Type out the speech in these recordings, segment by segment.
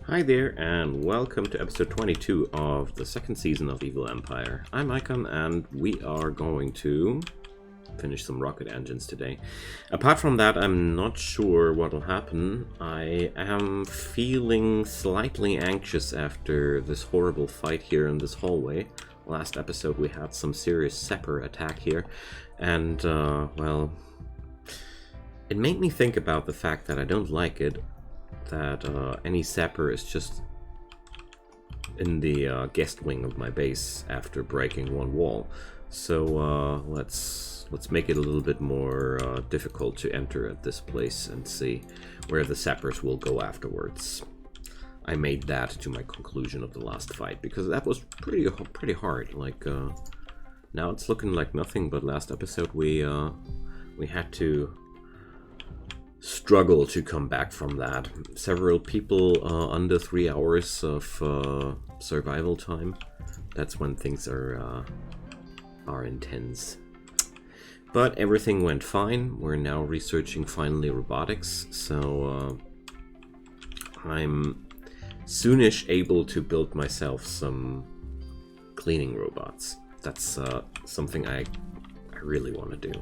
Hi there, and welcome to episode 22 of the second season of Evil Empire. I'm Icon, and we are going to finish some rocket engines today. Apart from that, I'm not sure what will happen. I am feeling slightly anxious after this horrible fight here in this hallway. Last episode we had some serious sapper attack here, and, well, it made me think about the fact that I don't like it. That any sapper is just in the guest wing of my base after breaking one wall. So let's make it a little bit more difficult to enter at this place and see where the sappers will go afterwards. I made that to my conclusion of the last fight because that was pretty hard. Like now it's looking like nothing, but last episode we had to struggle to come back from that. Several people under 3 hours of survival time. That's when things are intense. But everything went fine. We're now researching finally robotics, so I'm soonish able to build myself some cleaning robots. That's something I really want to do.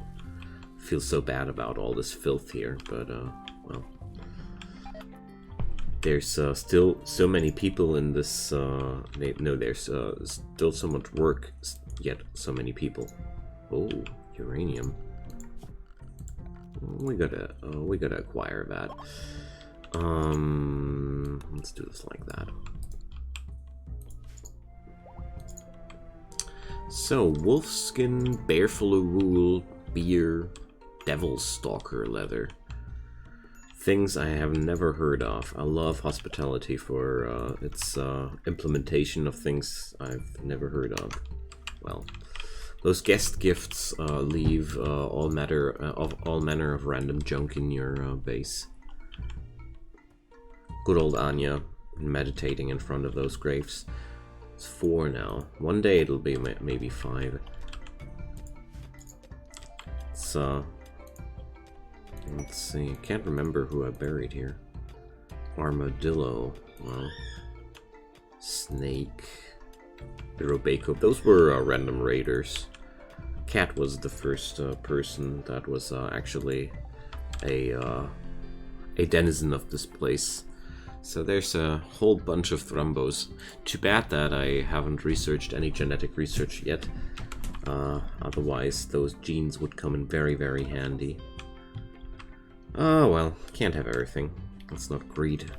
Feel so bad about all this filth here, but well, there's still so many people in this there's still so much work, yet so many people. Oh, uranium. We gotta acquire that. Let's do this like that. So wolfskin, bearflu wool, beer, Devil Stalker leather. Things I have never heard of. I love hospitality for its implementation of things I've never heard of. Well, those guest gifts leave all manner of random junk in your base. Good old Anya meditating in front of those graves. It's 4 now. One day it'll be maybe 5. It's let's see, I can't remember who I buried here. Armadillo, well, Snake, Birobako, those were random raiders. Cat was the first person that was actually a denizen of this place. So there's a whole bunch of thrombos. Too bad that I haven't researched any genetic research yet. Otherwise those genes would come in very, very handy. Oh well, can't have everything. Let's not greed.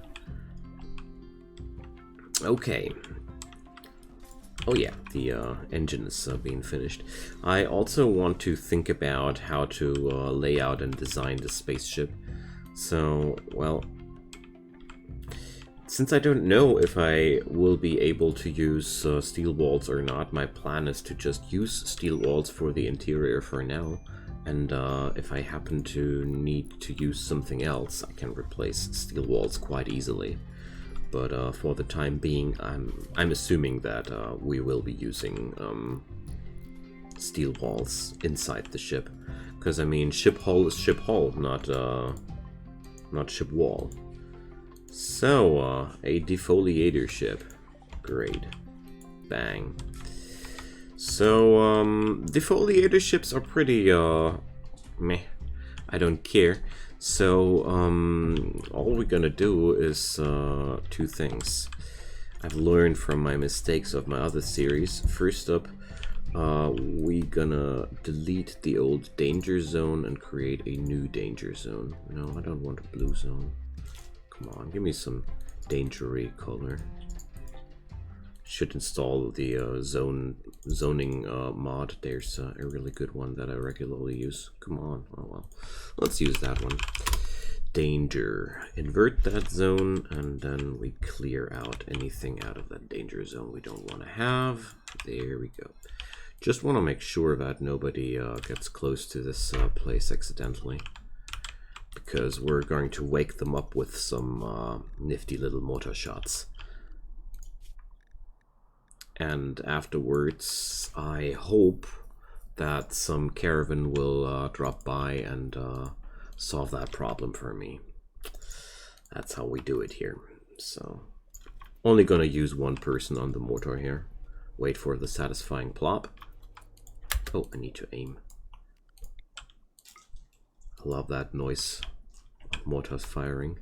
Okay. Oh yeah, the engine is being finished. I also want to think about how to lay out and design the spaceship. So, well, since I don't know if I will be able to use steel walls or not, my plan is to just use steel walls for the interior for now. And if I happen to need to use something else, I can replace steel walls quite easily. But for the time being, I'm assuming that we will be using steel walls inside the ship, because I mean, ship hull is ship hull, not ship wall. So a defoliator ship, great, bang. So, defoliator ships are pretty, meh. I don't care. So, all we're gonna do is, 2 things. I've learned from my mistakes of my other series. First up, we're gonna delete the old danger zone and create a new danger zone. No, I don't want a blue zone. Come on, give me some dangery color. Should install the zoning mod. There's a really good one that I regularly use. Come on, oh well, let's use that one. Danger. Invert that zone, and then we clear out anything out of that danger zone we don't want to have. There we go. Just want to make sure that nobody gets close to this place accidentally, because we're going to wake them up with some nifty little mortar shots. And afterwards, I hope that some caravan will drop by and solve that problem for me. That's how we do it here. So Only gonna use one person on the mortar here. Wait for the satisfying plop. Oh, I need to aim. I love that noise of mortars firing.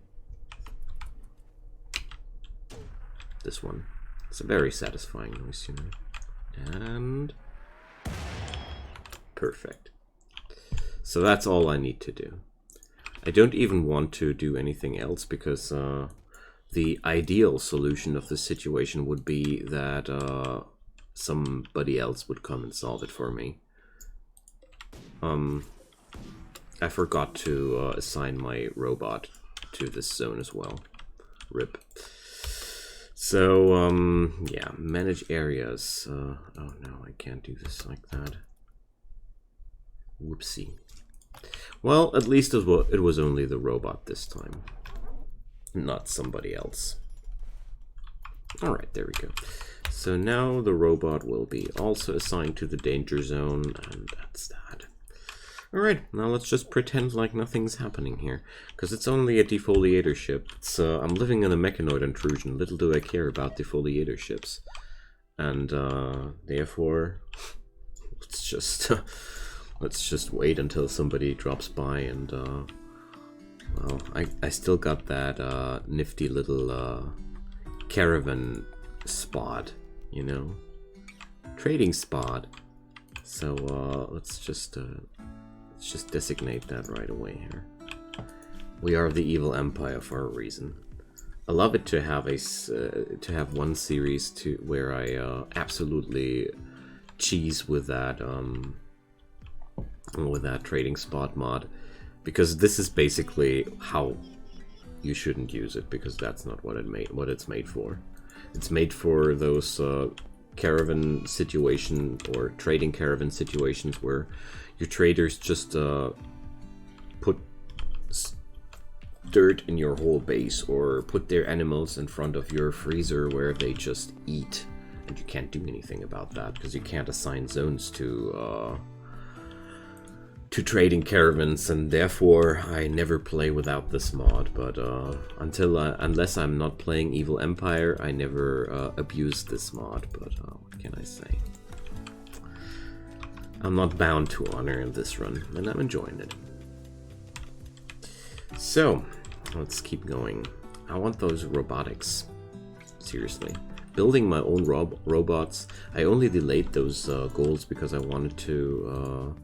This one. It's a very satisfying noise, you know. And perfect. So that's all I need to do. I don't even want to do anything else because the ideal solution of the situation would be that somebody else would come and solve it for me. I forgot to assign my robot to this zone as well. RIP. So, yeah, manage areas. Oh no, I can't do this like that. Whoopsie. Well, at least it was only the robot this time, not somebody else. Alright, there we go. So now the robot will be also assigned to the danger zone, and that's that. Alright, now let's just pretend like nothing's happening here, because it's only a defoliator ship. It's, I'm living in a Mechanoid intrusion, little do I care about defoliator ships. And therefore, let's just wait until somebody drops by and, well, I still got that nifty little caravan spot, you know, trading spot. So let's just designate that right away here. We are the evil empire for a reason. I love it to have one series where I absolutely cheese with that trading spot mod, because this is basically how you shouldn't use it, because that's not what it's made for. It's made for those caravan situation or trading caravan situations where your traders just put dirt in your whole base or put their animals in front of your freezer where they just eat, and you can't do anything about that because you can't assign zones to trading caravans, and therefore I never play without this mod. But unless I'm not playing Evil Empire, I never abuse this mod. But what can I say? I'm not bound to honor in this run, and I'm enjoying it. So let's keep going. I want those robotics. Seriously. Building my own robots. I only delayed those goals because I wanted to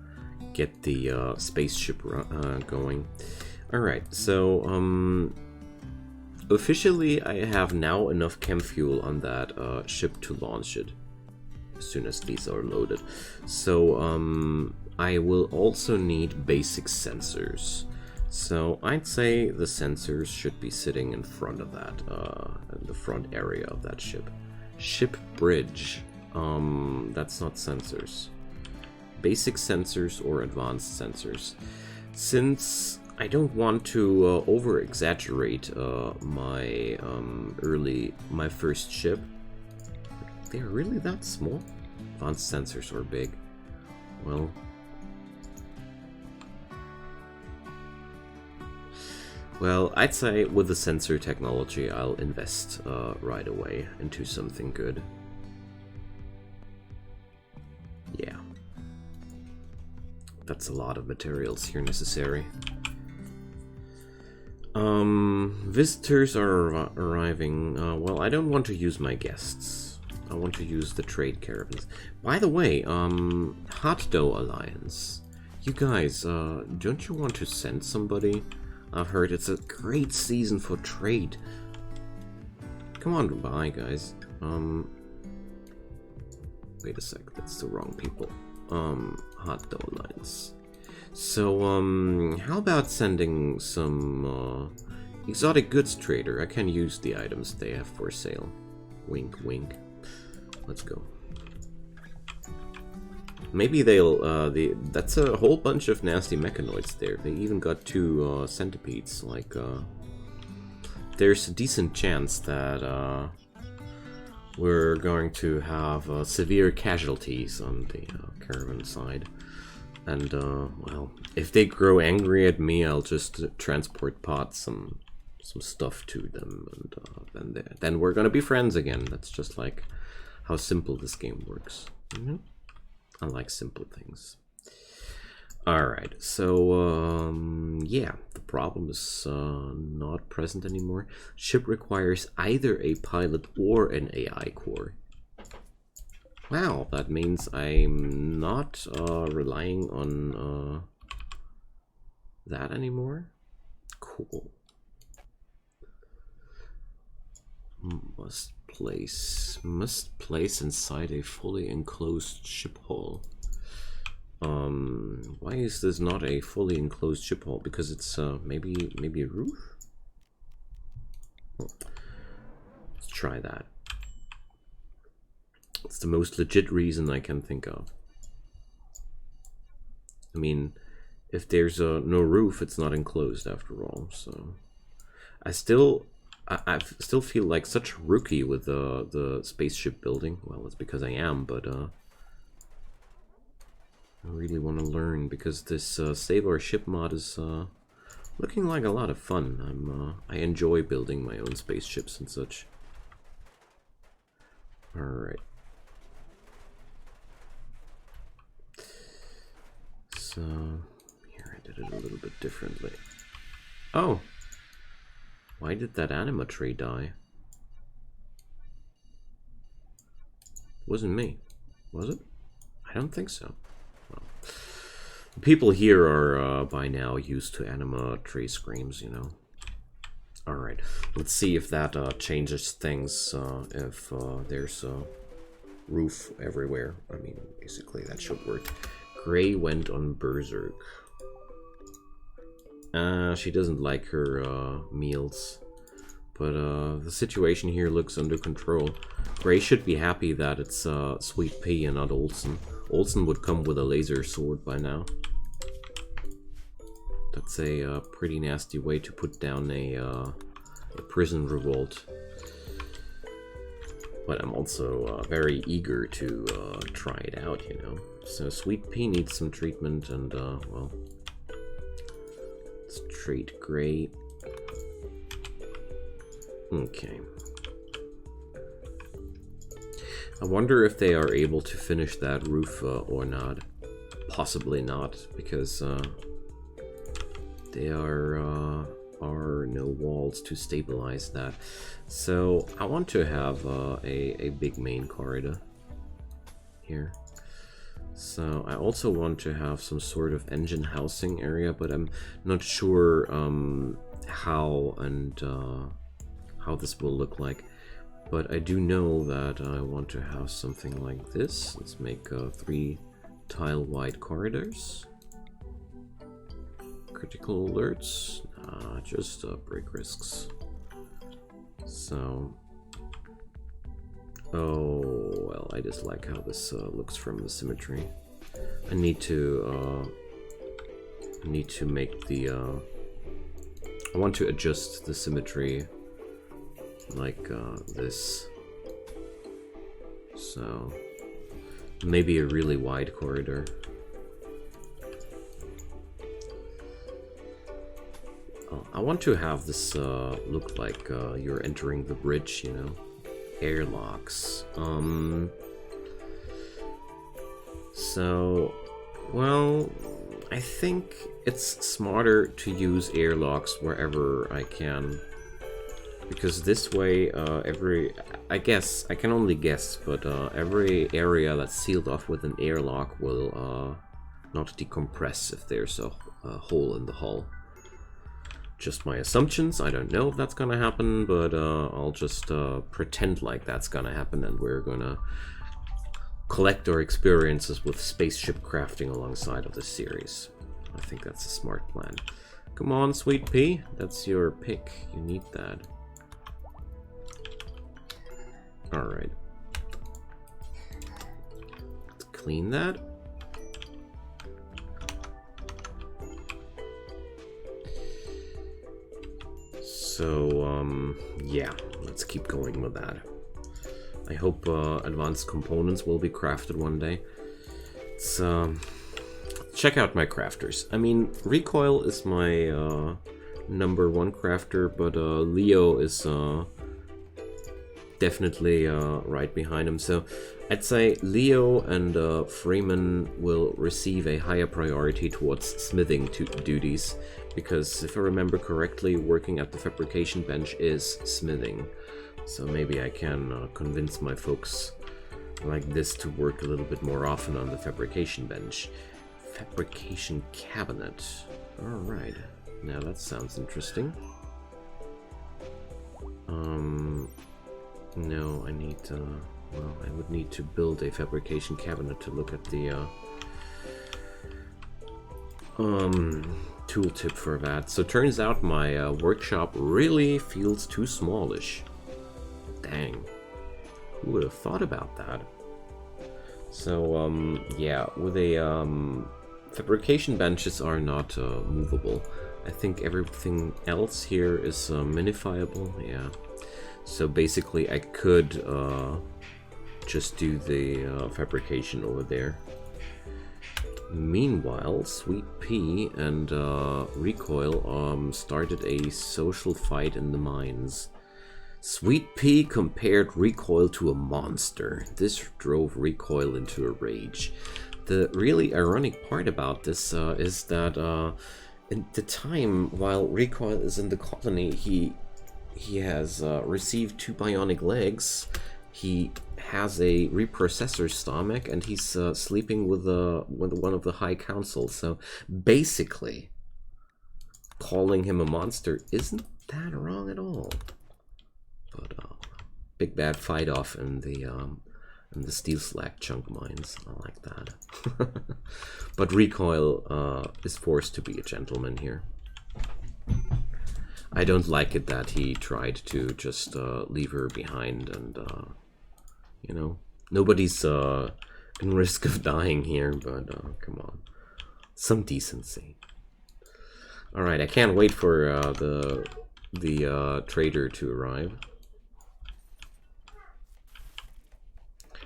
get the spaceship going. Alright, so officially I have now enough chem fuel on that ship to launch it as soon as these are loaded. So I will also need basic sensors. So I'd say the sensors should be sitting in front of that, in the front area of that ship. Ship bridge, that's not sensors. Basic sensors or advanced sensors. Since I don't want to over-exaggerate my first ship. They're really that small? Advanced sensors are big. Well, I'd say with the sensor technology, I'll invest right away into something good. Yeah. That's a lot of materials here necessary. Visitors are arriving. Well, I don't want to use my guests. I want to use the trade caravans. By the way, Hot Dough Alliance. You guys, don't you want to send somebody? I've heard it's a great season for trade. Come on by, guys. Wait a sec, that's the wrong people. Hot Dough Alliance. So, how about sending some exotic goods trader? I can use the items they have for sale. Wink, wink. Let's go. Maybe they'll, that's a whole bunch of nasty mechanoids there. They even got 2 centipedes. Like, there's a decent chance that we're going to have severe casualties on the caravan side. And, well, if they grow angry at me, I'll just transport pod some some stuff to them, and then we're gonna be friends again. That's just like how simple this game works. I like simple things. Alright, so yeah, the problem is not present anymore. Ship requires either a pilot or an AI core. Wow, that means I'm not relying on that anymore. Cool. Must place inside a fully enclosed ship hull. Why is this not a fully enclosed ship hull? Because it's maybe a roof? Let's try that. It's the most legit reason I can think of. I mean, if there's no roof, it's not enclosed after all. So I still feel like such a rookie with the spaceship building. Well, it's because I am, but I really want to learn, because this Save Our Ship mod is looking like a lot of fun. I enjoy building my own spaceships and such. Alright. So, here I did it a little bit differently. Oh! Why did that anima tree die? It wasn't me, was it? I don't think so. Well, the people here are by now used to anima tree screams, you know. Alright, let's see if that changes things, if there's a roof everywhere. I mean, basically that should work. Gray went on Berserk. She doesn't like her meals, but the situation here looks under control. Gray should be happy that it's Sweet Pea and not Olsen. Olsen would come with a laser sword by now. That's a pretty nasty way to put down a prison revolt. But I'm also very eager to try it out, you know. So Sweet Pea needs some treatment, and well, let's treat Gray. Okay. I wonder if they are able to finish that roof or not. Possibly not, because there are no walls to stabilize that. So I want to have a big main corridor here. So I also want to have some sort of engine housing area, but I'm not sure how and how this will look like. But I do know that I want to have something like this. Let's make 3 tile-wide corridors. Critical alerts, just break risks. So, oh well, I just like how this looks from the symmetry. I need to make the. I want to adjust the symmetry like this. So maybe a really wide corridor. I want to have this look like you're entering the bridge, you know, airlocks. So, well, I think it's smarter to use airlocks wherever I can, because this way, I guess, I can only guess, but every area that's sealed off with an airlock will not decompress if there's a hole in the hull. Just my assumptions. I don't know if that's gonna happen, but I'll just pretend like that's gonna happen, and we're gonna collect our experiences with spaceship crafting alongside of this series. I think that's a smart plan. Come on, Sweet Pea, that's your pick. You need that. Alright. Let's clean that. So, yeah, let's keep going with that. I hope advanced components will be crafted one day. Let's check out my crafters. I mean, recoil is my #1 crafter, but Leo is definitely right behind him. So I'd say Leo and Freeman will receive a higher priority towards smithing duties, because if I remember correctly, working at the fabrication bench is smithing. So maybe I can convince my folks like this to work a little bit more often on the fabrication bench. Fabrication cabinet. Alright, now that sounds interesting. No, I need, well, I would need to build a fabrication cabinet to look at the tooltip for that. So turns out my workshop really feels too smallish. Dang. Who would have thought about that? So, yeah, with a, fabrication benches are not movable. I think everything else here is minifiable, yeah. So basically I could just do the fabrication over there. Meanwhile, Sweet Pea and Recoil started a social fight in the mines. Sweet Pea compared Recoil to a monster. This drove Recoil into a rage. The really ironic part about this is that in the time while Recoil is in the colony, he has received 2 bionic legs, he has a reprocessor stomach, and he's sleeping with one of the High Council. So basically, calling him a monster isn't that wrong at all. But big bad fight off in the steel slag chunk mines. I like that. But Recoil is forced to be a gentleman here. I don't like it that he tried to just leave her behind, and you know, nobody's in risk of dying here, but come on, some decency. All right, I can't wait for the trader to arrive,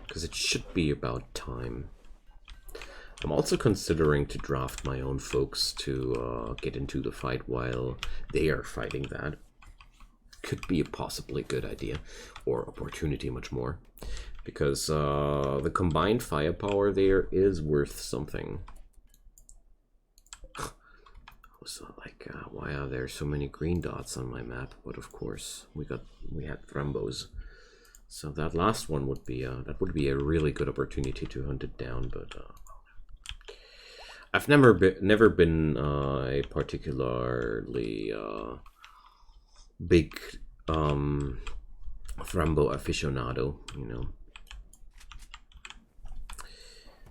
because it should be about time. I'm also considering to draft my own folks to get into the fight while they are fighting that. Could be a possibly good idea, or opportunity much more, because the combined firepower there is worth something. I was like, why are there so many green dots on my map? But of course, we had Thrombos. So that last one would be a really good opportunity to hunt it down, but I've never been a particularly big Thrombo aficionado, you know.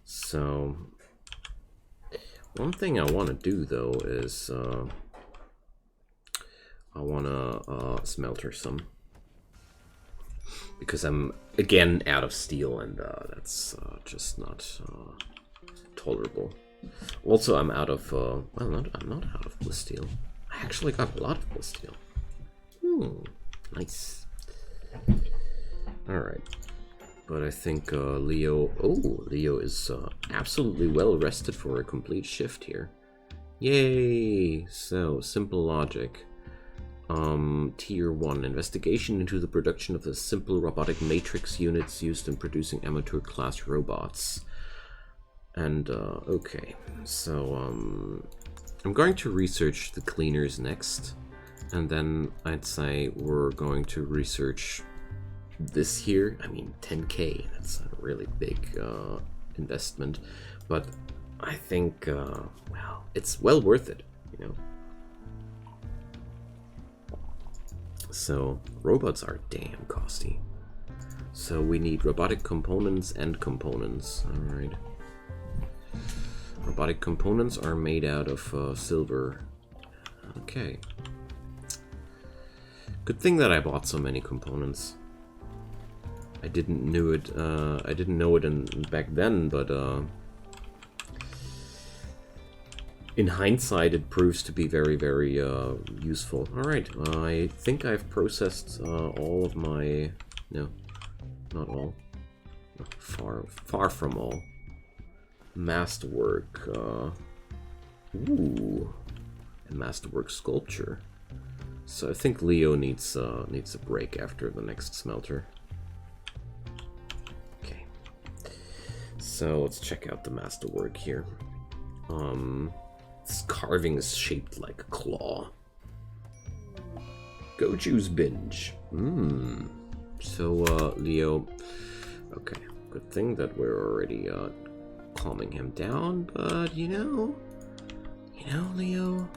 So one thing I want to do though is I want to smelter some, because I'm again out of steel, and that's just not tolerable. Also, I'm out of well, I'm not out of bliss steel. I actually got a lot of bliss steel. Nice. All right, but I think Leo is absolutely well rested for a complete shift here. Yay! So simple logic. Tier 1, investigation into the production of the simple robotic matrix units used in producing amateur class robots. And okay, so I'm going to research the cleaners next, and then I'd say we're going to research this here. I mean, 10k, that's a really big investment, but I think well, it's well worth it, you know. So robots are damn costly, so we need robotic components and components. All right. Robotic components are made out of silver. Okay. Good thing that I bought so many components. I didn't know it. I didn't know it back then, but in hindsight, it proves to be very, very useful. All right. I think I've processed all of my. No, not all. Far from all. Masterwork, ooh, and Masterwork sculpture. So I think Leo needs a break after the next smelter. Okay. So let's check out the masterwork here. This carving is shaped like a claw. Go choose binge. So Leo. Okay. Good thing that we're already calming him down, but you know, Leo,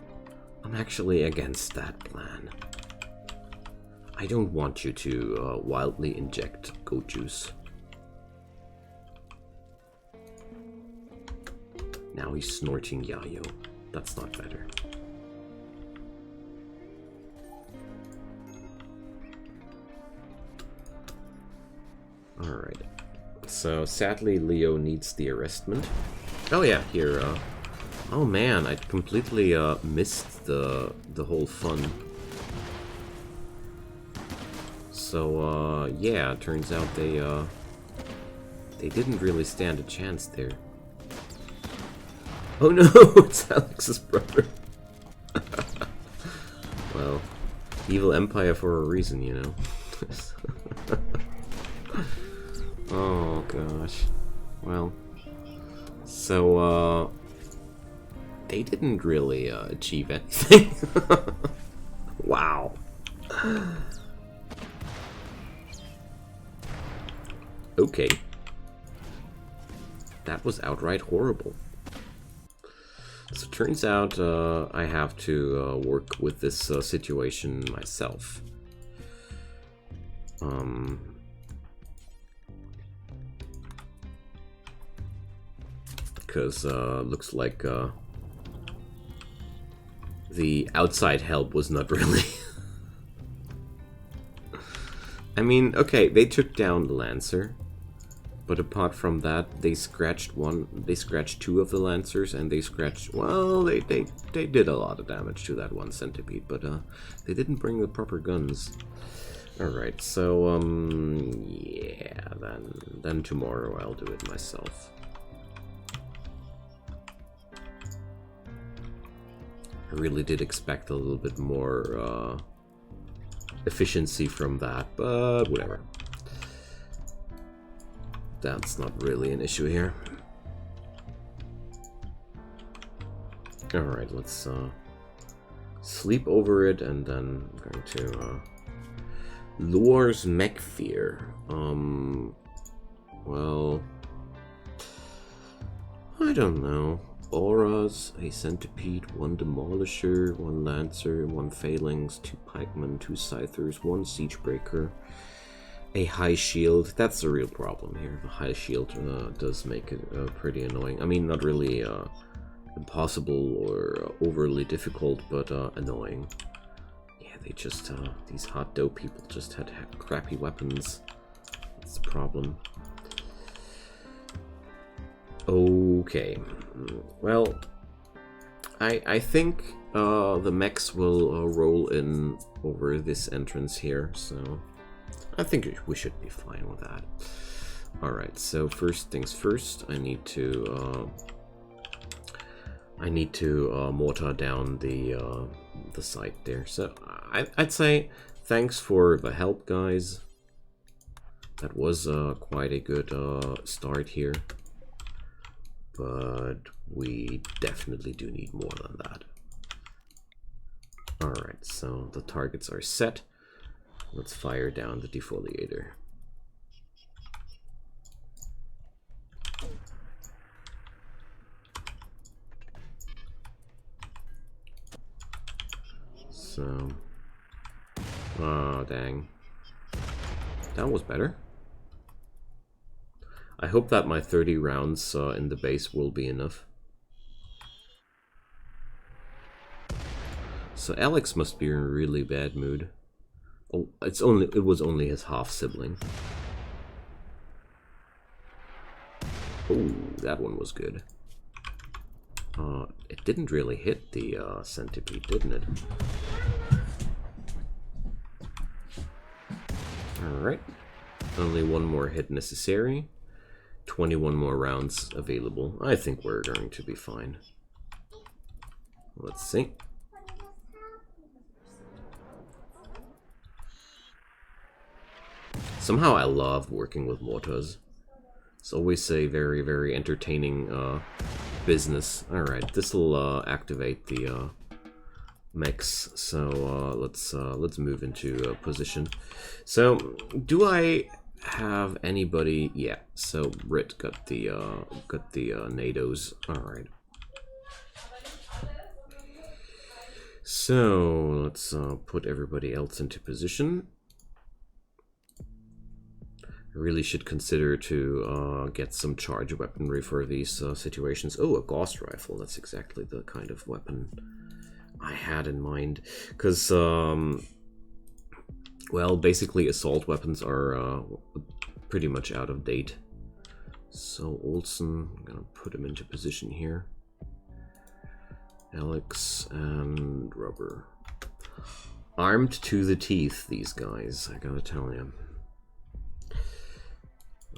I'm actually against that plan. I don't want you to wildly inject goat juice. Now he's snorting yayo. That's not better. Alright. So sadly Leo needs the arrestment. Oh yeah, here, oh man, I completely missed the whole fun. So yeah, turns out they didn't really stand a chance there. Oh no, it's Alex's brother. Well, evil empire for a reason, you know. Oh gosh. Well, so they didn't really achieve anything. Wow. Okay. That was outright horrible. So it turns out I have to work with this situation myself. Because looks like the outside help was not really... I mean, okay, they took down the Lancer, but apart from that, they scratched two of the Lancers, and they scratched, well, they did a lot of damage to that one centipede, but they didn't bring the proper guns. Alright, so, yeah, then tomorrow I'll do it myself. I really did expect a little bit more efficiency from that, but whatever. That's not really an issue here. Alright, let's sleep over it, and then I'm going to Lure's Mech Fear. Well, I don't know. Auras, a centipede, 1 demolisher, 1 lancer, 1 phalanx, 2 pikemen, 2 scythers, 1 siegebreaker, a high shield. That's the real problem here. The high shield does make it pretty annoying. I mean, not really impossible or overly difficult, but annoying. Yeah, they just, these hot dough people just had crappy weapons. That's the problem. Okay, well, I think the mechs will roll in over this entrance here, so I think we should be fine with that. Alright, so first things first, I need to mortar down the site there. So I'd say thanks for the help, guys. That was quite a good start here. But we definitely do need more than that. Alright, so the targets are set. Let's fire down the defoliator. So... oh, dang. That was better. I hope that my 30 rounds in the base will be enough. So Alex must be in a really bad mood. Oh, it was only his half sibling. Oh, that one was good. It didn't really hit the centipede, didn't it? Alright. Only one more hit necessary. 21 more rounds available. I think we're going to be fine. Let's see. Somehow I love working with mortars. It's always a very, very entertaining business. Alright, this will activate the mechs, so let's move into position. So, do I have anybody? Yeah, so Brit got the NATOs. Alright. So, let's put everybody else into position. I really should consider to get some charge weaponry for these situations. Oh, a gauss rifle. That's exactly the kind of weapon I had in mind. Because, well, basically assault weapons are pretty much out of date. So Olsen, I'm going to put him into position here. Alex and Rubber. Armed to the teeth, these guys, I gotta tell you.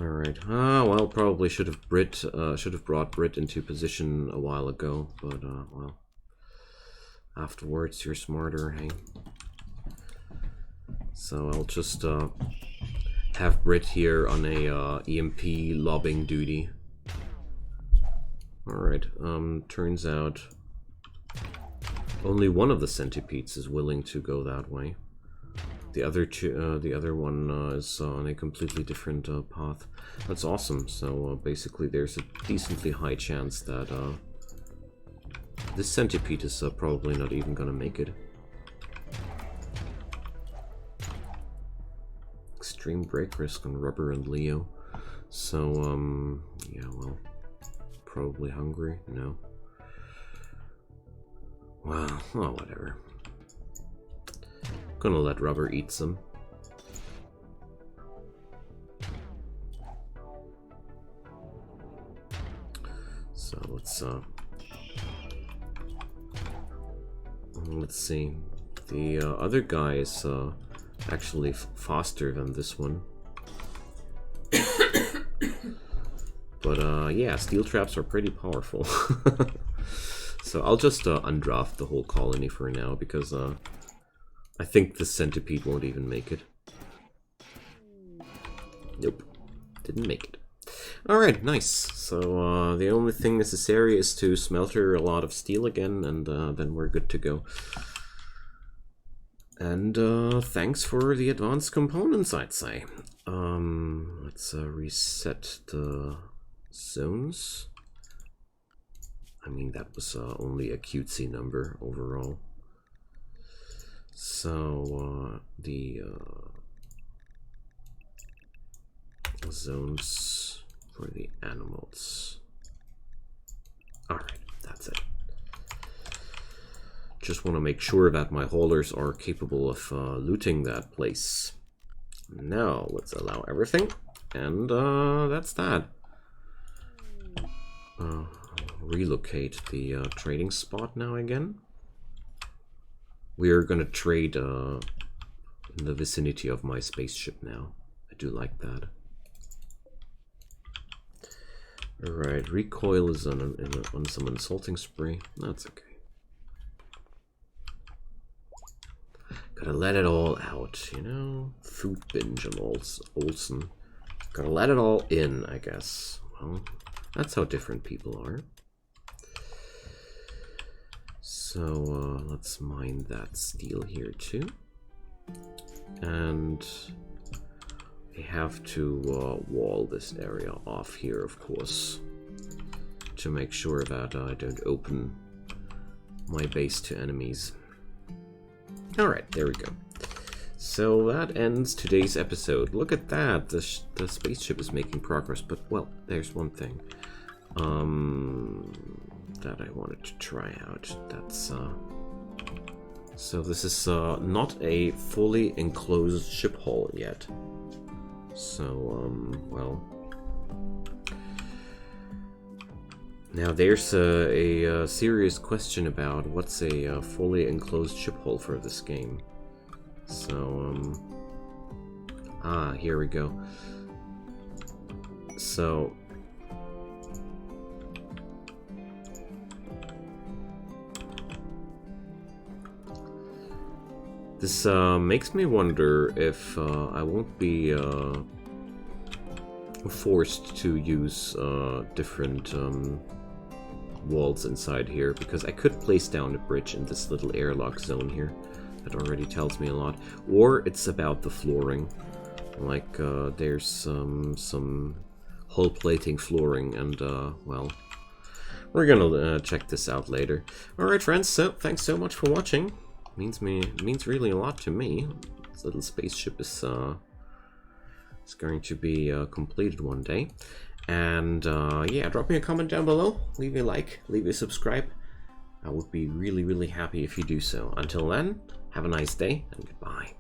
Alright, well, probably should have brought Brit into position a while ago, but, well, afterwards you're smarter, hey? So I'll just, have Brit here on a, EMP lobbing duty. Alright, turns out only one of the centipedes is willing to go that way. The other one is on a completely different path. That's awesome. So basically, there's a decently high chance that this centipede is probably not even gonna make it. Extreme break risk on Rubber and Leo. So yeah, well, probably hungry. No. Well, oh, whatever. Gonna let Rubber eat some. So let's see. The other guy is actually faster than this one. But yeah, steel traps are pretty powerful. So I'll just undraft the whole colony for now because I think the centipede won't even make it. Nope, didn't make it. Alright, nice. So the only thing necessary is to smelter a lot of steel again, and then we're good to go. And thanks for the advanced components, I'd say. Let's reset the zones. I mean, that was only a cutesy number overall. So the zones for the animals. Alright, that's it. Just want to make sure that my haulers are capable of looting that place. Now let's allow everything, and that's that. Relocate the trading spot now again. We are gonna trade in the vicinity of my spaceship now. I do like that. Alright, recoil is on some insulting spree. That's okay. Gotta let it all out, you know? Food binge on Olsen. Gotta let it all in, I guess. Well, that's how different people are. So let's mine that steel here too. And we have to wall this area off here, of course, to make sure that I don't open my base to enemies. Alright, there we go. So that ends today's episode. Look at that, the spaceship is making progress, but, well, there's one thing that I wanted to try out. That's so this is not a fully enclosed ship hull yet. So well, now there's a serious question about what's a fully enclosed ship hull for this game. So here we go. So This makes me wonder if I won't be forced to use different walls inside here, because I could place down a bridge in this little airlock zone here. That already tells me a lot. Or it's about the flooring. Like, there's some hull plating flooring, and, well, we're gonna check this out later. Alright, friends, so thanks so much for watching. Means really a lot to me. This little spaceship is going to be completed one day. And, yeah, drop me a comment down below. Leave a like, leave a subscribe. I would be really, really happy if you do so. Until then, have a nice day, and goodbye.